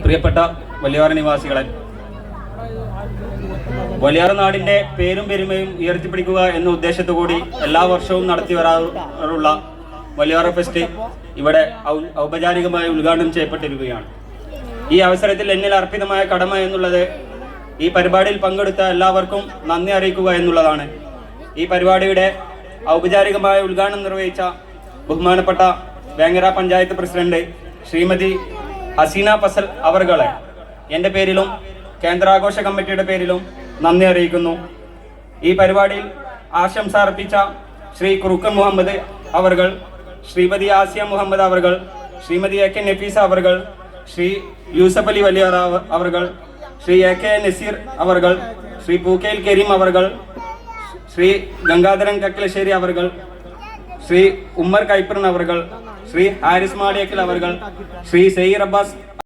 പ്രിയപ്പെട്ട വലിയാർ നിവാസികളെ, വലിയാർ നാടിന്റെ പേരും പെരുമയും ഉയർത്തിപ്പിടിക്കുക എന്ന ഉദ്ദേശത്തോടുകൂടി എല്ലാ വർഷവും നടത്തി വരാറുള്ള വലിയാർ ഫെസ്റ്റ് ഇവിടെ ഔപചാരികമായി ഉദ്ഘാടനം ചെയ്യപ്പെട്ടിരിക്കുകയാണ്. ഈ അവസരത്തിൽ എന്നിൽ അർപ്പിതമായ കടമ എന്നുള്ളത് ഈ പരിപാടിയിൽ പങ്കെടുത്ത എല്ലാവർക്കും നന്ദി അറിയിക്കുക എന്നുള്ളതാണ്. ഈ പരിപാടിയുടെ ഔപചാരികമായ ഉദ്ഘാടനം നിർവഹിച്ച ബഹുമാനപ്പെട്ട വേങ്ങര പഞ്ചായത്ത് പ്രസിഡന്റ് ശ്രീമതി ഹസീന ഫസൽ അവർകളെ എൻ്റെ പേരിലും കേന്ദ്രാഘോഷ കമ്മിറ്റിയുടെ പേരിലും നന്ദി അറിയിക്കുന്നു. ഈ പരിപാടിയിൽ ആശംസ അർപ്പിച്ച ശ്രീ കുറുക്കൻ മുഹമ്മദ് അവർകൾ, ശ്രീമതി ആസിയ മുഹമ്മദ് അവർകൾ, ശ്രീമതി എ കെ നഫീസ അവർകൾ, ശ്രീ യൂസഫ് അലി വലിയാർ അവർകൾ, ശ്രീ എ കെ നസീർ അവർകൾ, ശ്രീ പൂക്കേൽ കരീം അവർകൾ, ശ്രീ ഗംഗാധരൻ കക്കലശ്ശേരി അവർകൾ, ശ്രീ ഉമ്മർ കൈപ്പറൻ അവർകൾ, ശ്രീ ഹാരിസ് മാളിയക്കൽ അവർകൾ, ശ്രീ സയ്യിർ അബ്ബാസ്